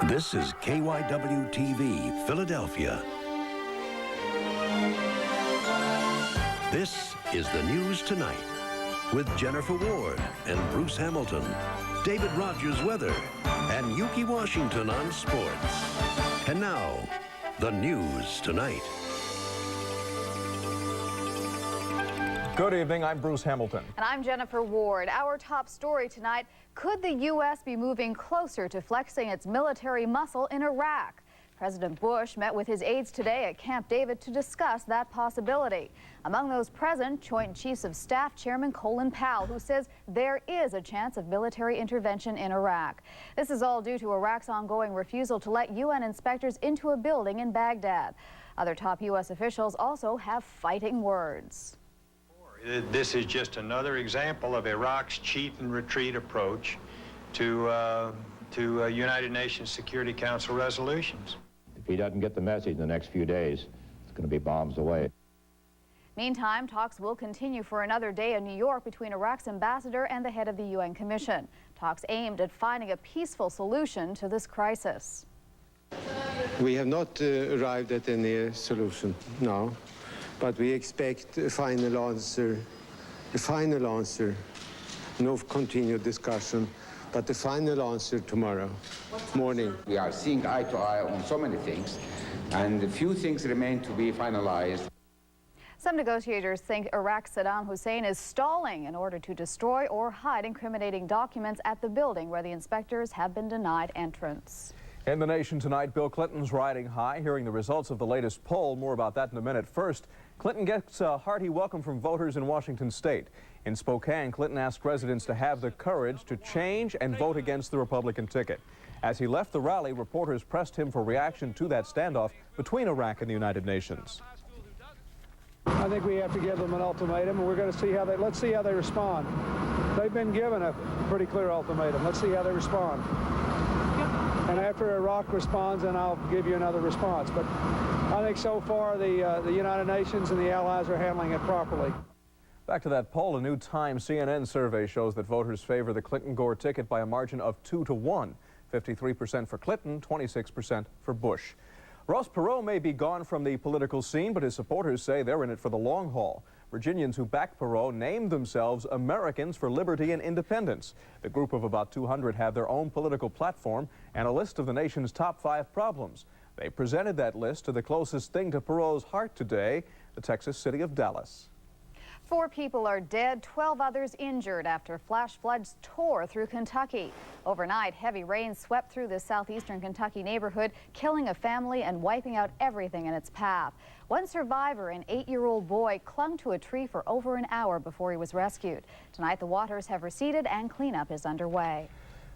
This is KYW-TV, Philadelphia. This is the News Tonight with Jennifer Ward and Bruce Hamilton, David Rogers weather, and Yuki Washington on sports. And now, the News Tonight. Good evening, I'm Bruce Hamilton. And I'm Jennifer Ward. Our top story tonight, could the U.S. be moving closer to flexing its military muscle in Iraq? President Bush met with his aides today at Camp David to discuss that possibility. Among those present, Joint Chiefs of Staff Chairman Colin Powell, who says there is a chance of military intervention in Iraq. This is all due to Iraq's ongoing refusal to let UN inspectors into a building in Baghdad. Other top U.S. officials also have fighting words. This is just another example of Iraq's cheat and retreat approach to United Nations Security Council resolutions. If he doesn't get the message in the next few days, it's going to be bombs away. Meantime, talks will continue for another day in New York between Iraq's ambassador and the head of the UN Commission. Talks aimed at finding a peaceful solution to this crisis. We have not arrived at any solution now, but we expect a final answer, no continued discussion, but the final answer tomorrow morning. We are seeing eye to eye on so many things, and a few things remain to be finalized. Some negotiators think Iraq's Saddam Hussein is stalling in order to destroy or hide incriminating documents at the building where the inspectors have been denied entrance. In the nation tonight, Bill Clinton's riding high, hearing the results of the latest poll. More about that in a minute. First, Clinton gets a hearty welcome from voters in Washington State. In Spokane, Clinton asked residents to have the courage to change and vote against the Republican ticket. As he left the rally, reporters pressed him for reaction to that standoff between Iraq and the United Nations. I think we have to give them an ultimatum, and we're going to see how let's see how they respond. They've been given a pretty clear ultimatum. Let's see how they respond. And after Iraq responds, then I'll give you another response. But I think so far the United Nations and the allies are handling it properly. Back to that poll, a new Time CNN survey shows that voters favor the Clinton-Gore ticket by a margin of 2-1. 53% for Clinton, 26% for Bush. Ross Perot may be gone from the political scene, but his supporters say they're in it for the long haul. Virginians who backed Perot named themselves Americans for Liberty and Independence. The group of about 200 have their own political platform and a list of the nation's top 5 problems. They presented that list to the closest thing to Perot's heart today, the Texas city of Dallas. 4 people are dead, 12 others injured after flash floods tore through Kentucky. Overnight, heavy rain swept through the southeastern Kentucky neighborhood, killing a family and wiping out everything in its path. One survivor, an 8-year-old boy, clung to a tree for over an hour before he was rescued. Tonight, the waters have receded and cleanup is underway.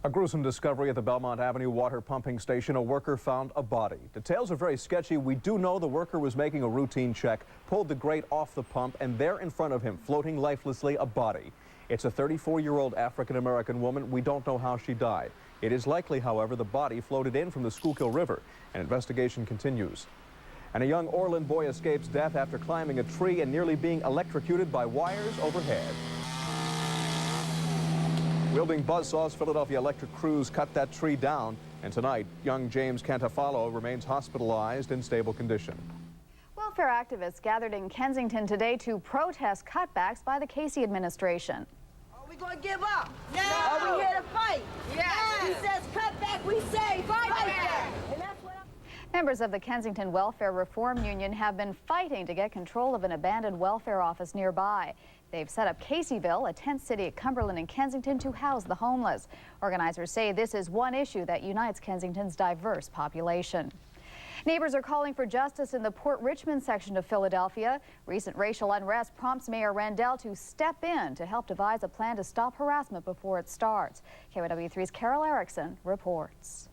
A gruesome discovery at the Belmont Avenue water pumping station. A worker found a body. Details are very sketchy. We do know the worker was making a routine check, pulled the grate off the pump, and there in front of him, floating lifelessly, a body. It's a 34-year-old African-American woman. We don't know how she died. It is likely, however, the body floated in from the Schuylkill River. An investigation continues. And a young Orland boy escapes death after climbing a tree and nearly being electrocuted by wires overhead. Wielding buzzsaws, Philadelphia electric crews cut that tree down, and tonight, young James Cantafalo remains hospitalized in stable condition. Welfare activists gathered in Kensington today to protest cutbacks by the Casey administration. Are we going to give up? No! Are we here to fight? Yes! He says cut back, we say fight back! And that's what Members of the Kensington Welfare Reform Union have been fighting to get control of an abandoned welfare office nearby. They've set up Caseyville, a tent city at Cumberland and Kensington, to house the homeless. Organizers say this is one issue that unites Kensington's diverse population. Neighbors are calling for justice in the Port Richmond section of Philadelphia. Recent racial unrest prompts Mayor Rendell to step in to help devise a plan to stop harassment before it starts. KYW3's Carol Erickson reports.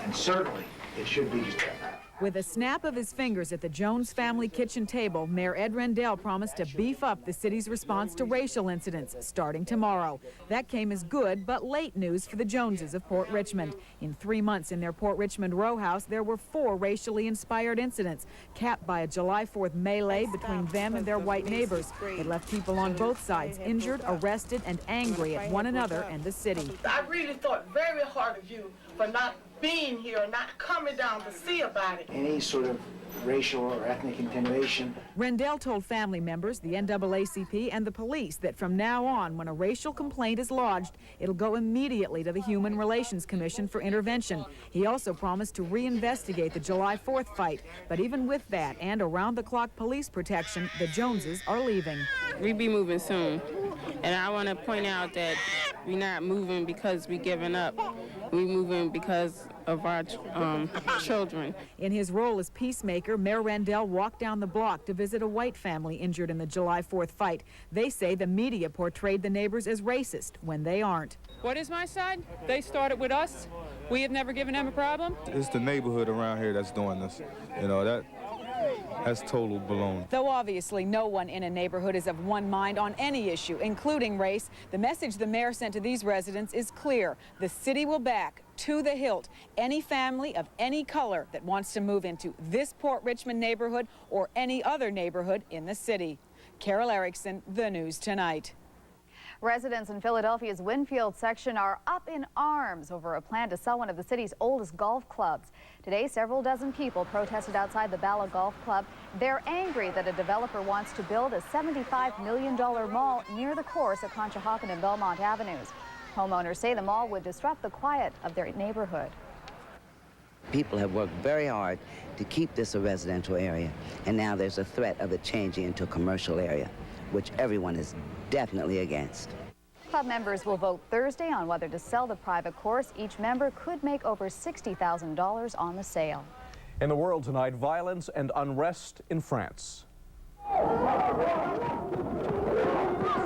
And certainly it should be just that. With a snap of his fingers at the Jones family kitchen table, Mayor Ed Rendell promised to beef up the city's response to racial incidents starting tomorrow. That came as good but late news for the Joneses of Port Richmond. In 3 months in their Port Richmond row house, there were 4 racially inspired incidents, capped by a July 4th melee between them and their white neighbors. It left people on both sides injured, arrested, and angry at one another and the city. I really thought very hard of you for not being here, not coming down to see about it. Any sort of racial or ethnic intimidation. Rendell told family members, the NAACP, and the police that from now on, when a racial complaint is lodged, it'll go immediately to the Human Relations Commission for intervention. He also promised to reinvestigate the July 4th fight. But even with that and around-the-clock police protection, the Joneses are leaving. We be moving soon. And I want to point out that we're not moving because we're giving up. We're moving because of our children. In his role as peacemaker, Mayor Rendell walked down the block to visit a white family injured in the July 4th fight. They say the media portrayed the neighbors as racist when they aren't. What is my side? They started with us. We have never given them a problem. It's the neighborhood around here that's doing this. You know, that's total baloney. Though obviously no one in a neighborhood is of one mind on any issue, including race, the message the mayor sent to these residents is clear. The city will back to the hilt any family of any color that wants to move into this Port Richmond neighborhood or any other neighborhood in the city. Carol Erickson, The News Tonight. Residents in Philadelphia's Winfield section are up in arms over a plan to sell one of the city's oldest golf clubs. Today, several dozen people protested outside the Bala Golf Club. They're angry that a developer wants to build a $75 million mall near the course at Conshohocken and Belmont Avenues. Homeowners say the mall would disrupt the quiet of their neighborhood. People have worked very hard to keep this a residential area, and now there's a threat of it changing into a commercial area, which everyone is definitely against. Club members will vote Thursday on whether to sell the private course. Each member could make over $60,000 on the sale. In the world tonight, violence and unrest in France.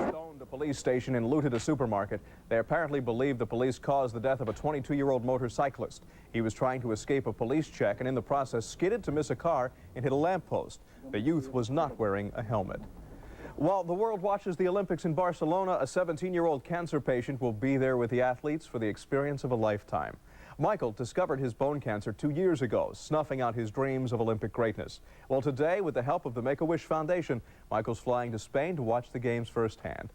Stoned a police station and looted a supermarket. They apparently believe the police caused the death of a 22-year-old motorcyclist. He was trying to escape a police check and in the process skidded to miss a car and hit a lamppost. The youth was not wearing a helmet. While the world watches the Olympics in Barcelona, a 17-year-old cancer patient will be there with the athletes for the experience of a lifetime. Michael discovered his bone cancer 2 years ago, snuffing out his dreams of Olympic greatness. Well, today, with the help of the Make-A-Wish Foundation, Michael's flying to Spain to watch the games firsthand.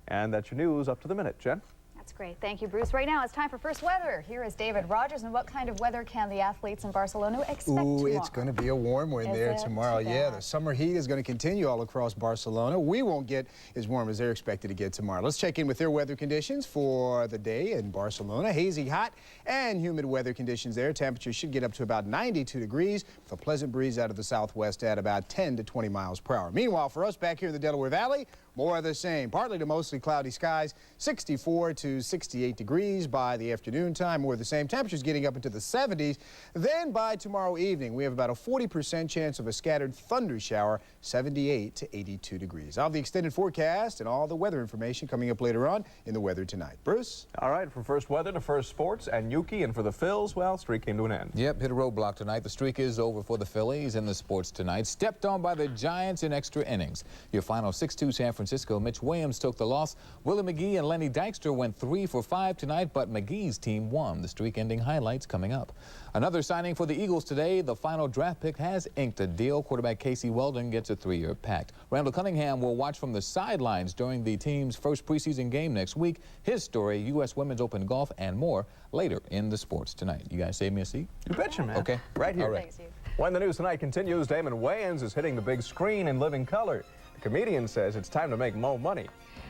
And that's your news up to the minute. Jen? That's great. Thank you, Bruce. Right now, it's time for First Weather. Here is David Rogers. And what kind of weather can the athletes in Barcelona expect tomorrow? It's going to be a warm one there tomorrow. Yeah, the summer heat is going to continue all across Barcelona. We won't get as warm as they're expected to get tomorrow. Let's check in with their weather conditions for the day in Barcelona. Hazy, hot, and humid weather conditions there. Temperatures should get up to about 92 degrees with a pleasant breeze out of the southwest at about 10 to 20 miles per hour. Meanwhile, for us back here in the Delaware Valley, more of the same. Partly to mostly cloudy skies, 64 to 68 degrees by the afternoon time. More of the same. Temperatures getting up into the 70s. Then by tomorrow evening, we have about a 40% chance of a scattered thunder shower, 78 to 82 degrees. I'll have the extended forecast and all the weather information coming up later on in the Weather Tonight. Bruce? All right, from First Weather to First Sports and Yuki, and for the Phils, well, streak came to an end. Yep, hit a roadblock tonight. The streak is over for the Phillies in the Sports Tonight. Stepped on by the Giants in extra innings. Your final 6-2 San Francisco. Mitch Williams took the loss. Willie McGee and Lenny Dykstra went 3 for 5 tonight, but McGee's team won. The streak-ending highlights coming up. Another signing for the Eagles today. The final draft pick has inked a deal. Quarterback Casey Weldon gets a 3-year pact. Randall Cunningham will watch from the sidelines during the team's first preseason game next week. His story, U.S. Women's Open Golf, and more later in the Sports Tonight. You guys save me a seat? You betcha, man. Okay. Right here. All right. Thanks, you. When the News Tonight continues, Damon Wayans is hitting the big screen in living color. The comedian says it's time to make more money.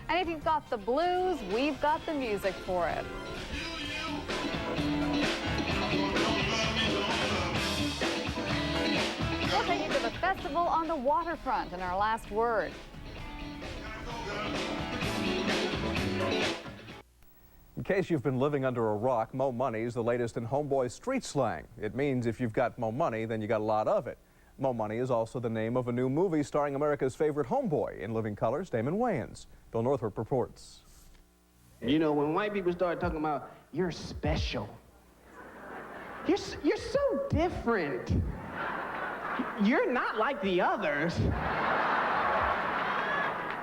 And if you've got the blues, we've got the music for it. We'll take you to the festival on the waterfront in our last word. In case you've been living under a rock, Mo Money is the latest in homeboy street slang. It means if you've got Mo Money, then you got a lot of it. Mo Money is also the name of a new movie starring America's favorite homeboy. In living colors, Damon Wayans. Bill Northrop reports. You know, when white people start talking about, you're special. You're so different. You're not like the others.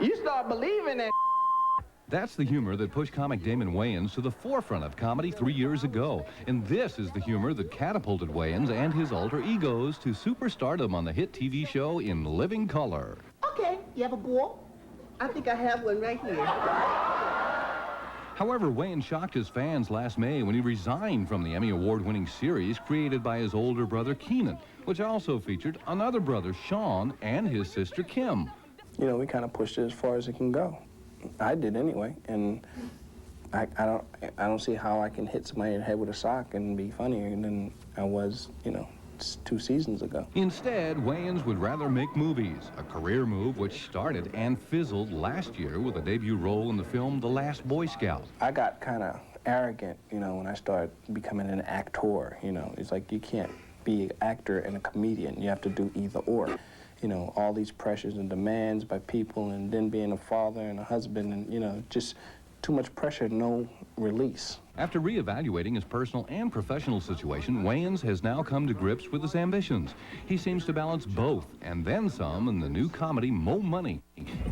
You start believing that. That's the humor that pushed comic Damon Wayans to the forefront of comedy 3 years ago. And this is the humor that catapulted Wayans and his alter egos to superstardom on the hit TV show In Living Color. Okay, you have a ball? I think I have one right here. However, Wayans shocked his fans last May when he resigned from the Emmy Award-winning series created by his older brother Keenan, which also featured another brother, Sean, and his sister Kim. You know, we kind of pushed it as far as it can go. I did anyway, and I don't see how I can hit somebody in the head with a sock and be funnier than I was, you know, 2 seasons ago. Instead, Wayans would rather make movies, a career move which started and fizzled last year with a debut role in the film The Last Boy Scout. I got kind of arrogant, you know, when I started becoming an actor, you know. It's like you can't be an actor and a comedian. You have to do either or. You know, all these pressures and demands by people, and then being a father and a husband, and, you know, just too much pressure, no release. After reevaluating his personal and professional situation, Wayans has now come to grips with his ambitions. He seems to balance both, and then some, in the new comedy Mo Money.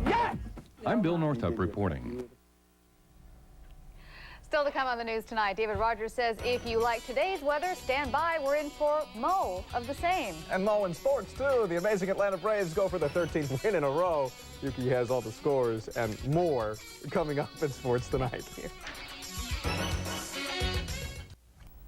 Yes! I'm Bill Northup reporting. Still to come on the news tonight, David Rogers says if you like today's weather, stand by. We're in for Mo of the same. And Mo in sports, too. The amazing Atlanta Braves go for the 13th win in a row. Yuki has all the scores and more coming up in sports tonight.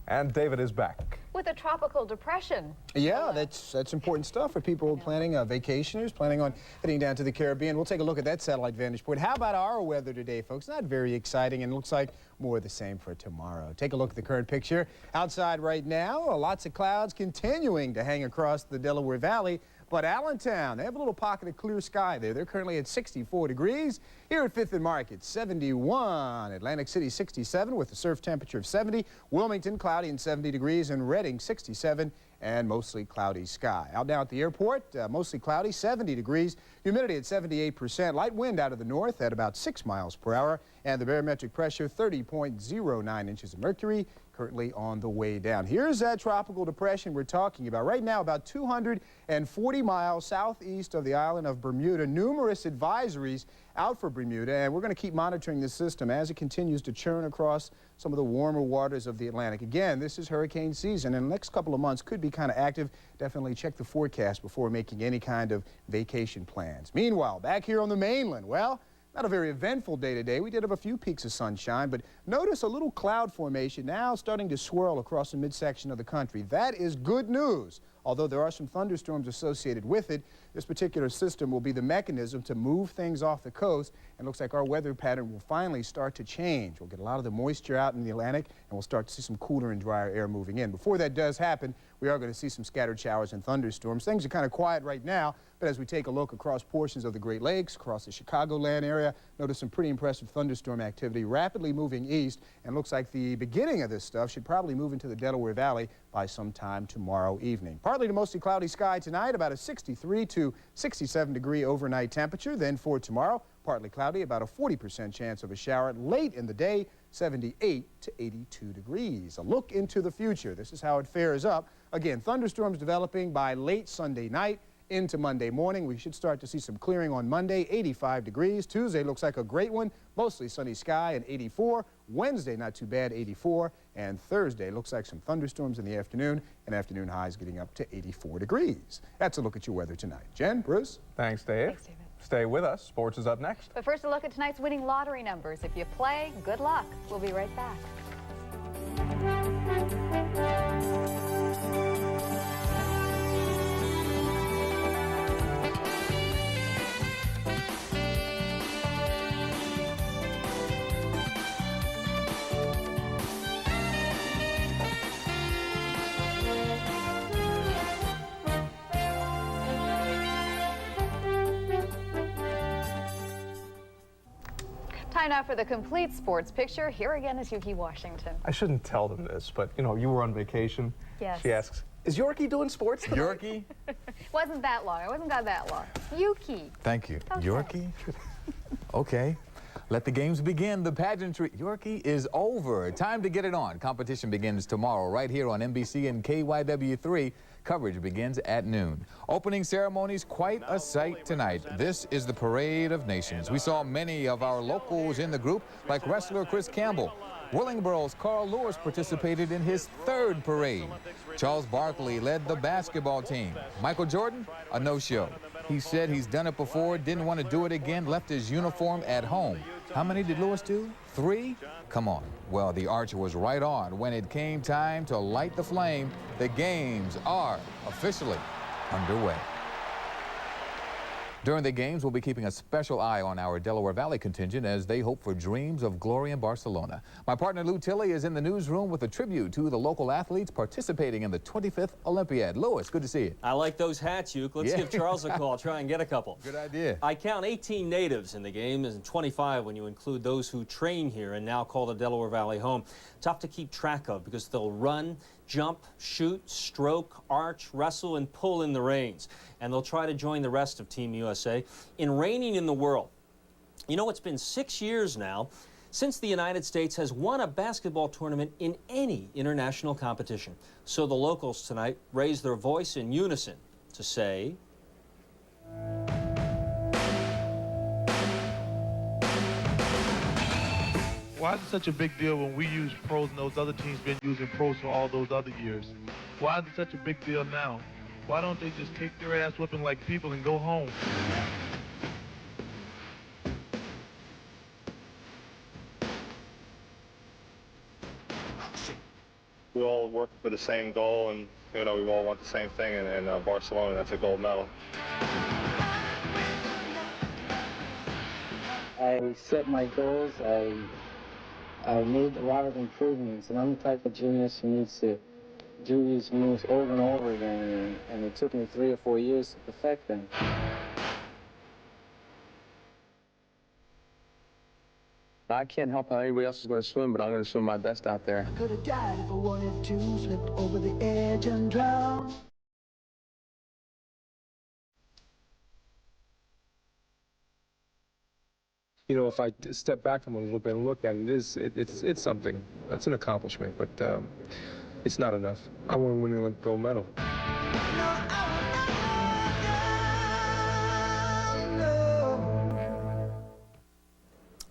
And David is back. With a tropical depression. Yeah, that's important stuff for people planning vacationers, planning on heading down to the Caribbean. We'll take a look at that satellite vantage point. How about our weather today, folks? Not very exciting, and looks like more of the same for tomorrow. Take a look at the current picture. Outside right now, lots of clouds continuing to hang across the Delaware Valley. But Allentown, they have a little pocket of clear sky there. They're currently at 64 degrees. Here at 5th and Market, 71. Atlantic City, 67 with a surf temperature of 70. Wilmington, cloudy and 70 degrees. And Reading, 67 and mostly cloudy sky. Out now at the airport, mostly cloudy, 70 degrees. Humidity at 78%. Light wind out of the north at about 6 miles per hour. And the barometric pressure, 30.09 inches of mercury. Currently on the way down. Here's that tropical depression we're talking about. Right now, about 240 miles southeast of the island of Bermuda. Numerous advisories out for Bermuda, and we're going to keep monitoring this system as it continues to churn across some of the warmer waters of the Atlantic. Again, this is hurricane season, and the next couple of months could be kind of active. Definitely check the forecast before making any kind of vacation plans. Meanwhile, back here on the mainland, well, not a very eventful day today. We did have a few peaks of sunshine, but notice a little cloud formation now starting to swirl across the midsection of the country. That is good news. Although there are some thunderstorms associated with it, this particular system will be the mechanism to move things off the coast, and looks like our weather pattern will finally start to change. We'll get a lot of the moisture out in the Atlantic, and we'll start to see some cooler and drier air moving in. Before that does happen, we are going to see some scattered showers and thunderstorms. Things are kind of quiet right now, but as we take a look across portions of the Great Lakes, across the Chicagoland area, notice some pretty impressive thunderstorm activity rapidly moving east, and looks like the beginning of this stuff should probably move into the Delaware Valley by sometime tomorrow evening. Partly to mostly cloudy sky tonight, about a 63 to 67 degree overnight temperature. Then for tomorrow, partly cloudy, about a 40% chance of a shower. Late in the day, 78 to 82 degrees. A look into the future. This is how it fares up. Again, thunderstorms developing by late Sunday night into Monday morning. We should start to see some clearing on Monday, 85 degrees. Tuesday looks like a great one, mostly sunny sky and 84. Wednesday, not too bad, 84. And Thursday looks like some thunderstorms in the afternoon, and afternoon highs getting up to 84 degrees. That's a look at your weather tonight. Jen, Bruce? Thanks, Dave. Thanks, David. Stay with us. Sports is up next. But first, a look at tonight's winning lottery numbers. If you play, good luck. We'll be right back. Time now for the complete sports picture. Here again is Yuki Washington. I shouldn't tell them this, but, you know, you were on vacation. Yes. She asks, is Yorkie doing sports tonight? Yorkie? Wasn't that long. I wasn't gone that long. Yuki. Thank you. Okay. Yorkie? Okay. Let the games begin. The pageantry. Yorkie is over. Time to get it on. Competition begins tomorrow right here on NBC and KYW3. Coverage begins at noon. Opening ceremonies, quite a sight tonight. This is the Parade of Nations. We saw many of our locals in the group, like wrestler Chris Campbell. Willingboro's Carl Lewis participated in his third parade. Charles Barkley led the basketball team. Michael Jordan, a no-show. He said he's done it before, didn't want to do it again, left his uniform at home. How many did Lewis do? 3? Come on. Well, the archer was right on when it came time to light the flame. The games are officially underway. During the games, we'll be keeping a special eye on our Delaware Valley contingent as they hope for dreams of glory in Barcelona. My partner Lou Tilley is in the newsroom with a tribute to the local athletes participating in the 25th Olympiad. Louis, good to see you. I like those hats, Uke. Let's give Charles a call, try and get a couple. Good idea. I count 18 natives in the game and 25 when you include those who train here and now call the Delaware Valley home. Tough to keep track of because they'll run, jump, shoot, stroke, arch, wrestle, and pull in the reins. And they'll try to join the rest of Team USA in reigning in the world. You know, it's been 6 years now since the United States has won a basketball tournament in any international competition. So the locals tonight raise their voice in unison to say, why is it such a big deal when we use pros and those other teams been using pros for all those other years? Why is it such a big deal now? Why don't they just take their ass whipping like people and go home? We all work for the same goal, and we all want the same thing in Barcelona. That's a gold medal. I set my goals. I made a lot of improvements, and I'm the type of genius who needs to do these moves over and over again, and it took me 3 or 4 years to perfect them. I can't help how anybody else is going to swim, but I'm going to swim my best out there. I could have died if I wanted to, slipped over the edge and drowned. You know, if I step back from it a little bit and look at it, it's something. That's an accomplishment, but it's not enough. I want to win the Olympic gold medal.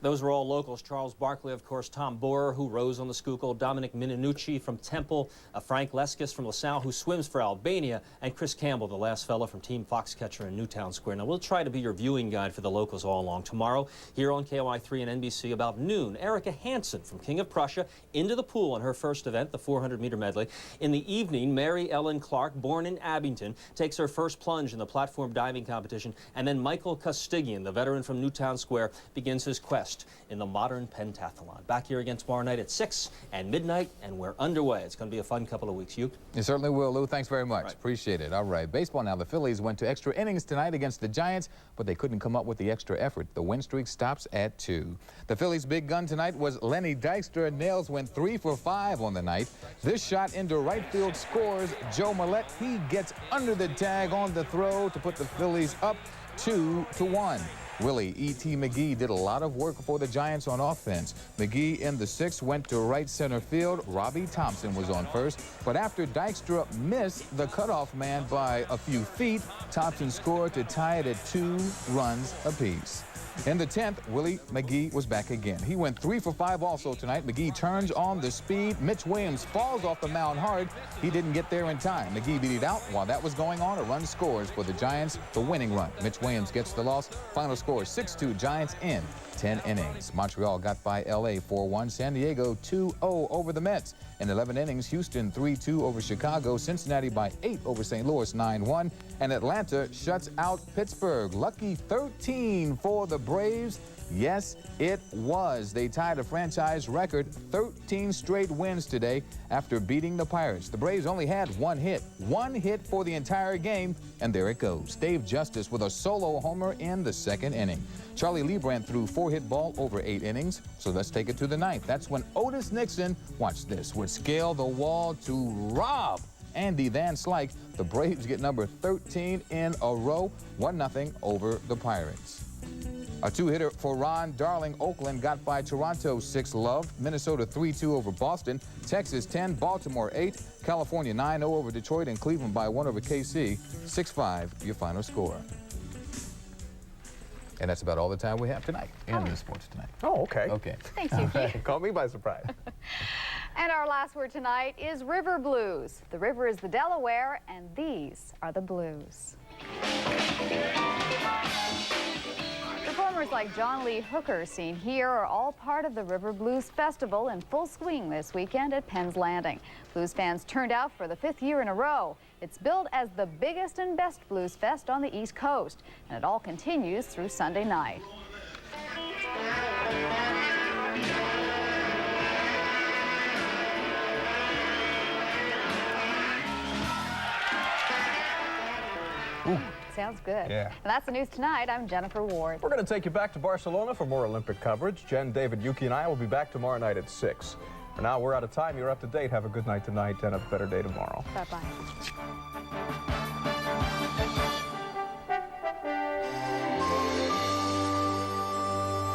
those were all locals. Charles Barkley, of course, Tom Borer, who rows on the Schuylkill, Dominic Minucci from Temple, Frank Leskis from LaSalle, who swims for Albania, and Chris Campbell, the last fella from Team Foxcatcher in Newtown Square. Now, we'll try to be your viewing guide for the locals all along. Tomorrow, here on KOI3 and NBC, about noon, Erica Hansen from King of Prussia into the pool on her first event, the 400-meter medley. In the evening, Mary Ellen Clark, born in Abington, takes her first plunge in the platform diving competition, and then Michael Costigian, the veteran from Newtown Square, begins his quest in the modern pentathlon. Back here again tomorrow night at 6 and midnight, and we're underway. It's going to be a fun couple of weeks. You certainly will, Lou. Thanks very much. Appreciate it. All right, baseball now. The Phillies went to extra innings tonight against the Giants, but they couldn't come up with the extra effort. The win streak stops at 2. The Phillies' big gun tonight was Lenny Dykstra. Nails went 3 for 5 on the night. This shot into right field scores. Joe Millette, he gets under the tag on the throw to put the Phillies up 2-1. Willie E.T. McGee did a lot of work for the Giants on offense. McGee in the 6th went to right center field. Robbie Thompson was on first. But after Dykstra missed the cutoff man by a few feet, Thompson scored to tie it at 2 runs apiece. In the 10th, Willie McGee was back again. He went 3 for 5 also tonight. McGee turns on the speed. Mitch Williams falls off the mound hard. He didn't get there in time. McGee beat it out. While that was going on, a run scores for the Giants, the winning run. Mitch Williams gets the loss. Final score 6-2, Giants in 10 innings. Montreal got by L.A. 4-1. San Diego 2-0 over the Mets. In 11 innings, Houston 3-2 over Chicago. Cincinnati by 8 over St. Louis 9-1. And Atlanta shuts out Pittsburgh. Lucky 13 for the Braves. Yes, it was. They tied a franchise record 13 straight wins today after beating the Pirates. The Braves only had one hit for the entire game, and there it goes. Dave Justice with a solo homer in the 2nd inning. Charlie Lebrand threw 4-hit ball over 8 innings, so let's take it to the 9th. That's when Otis Nixon, watch this, would scale the wall to rob Andy Van Slyke. The Braves get number 13 in a row, 1-0 over the Pirates. A 2-hitter for Ron Darling. Oakland got by Toronto 6-love. Minnesota 3-2 over Boston. Texas 10, Baltimore 8. California 9-0 over Detroit, and Cleveland by 1 over KC. 6-5, your final score. And that's about all the time we have tonight in the sports tonight. Oh, okay. Okay. Thanks, Yuki. Caught me by surprise. And our last word tonight is river blues. The river is the Delaware, and these are the blues. The former Performers like John Lee Hooker, seen here, are all part of the River Blues Festival in full swing this weekend at Penn's Landing. Blues fans turned out for the 5th year in a row. It's billed as the biggest and best blues fest on the East Coast, and it all continues through Sunday night. Ooh. Sounds good. Yeah. And that's the news tonight. I'm Jennifer Ward. We're going to take you back to Barcelona for more Olympic coverage. Jen, David, Yuki, and I will be back tomorrow night at 6. For now, we're out of time. You're up to date. Have a good night tonight and a better day tomorrow. Bye-bye.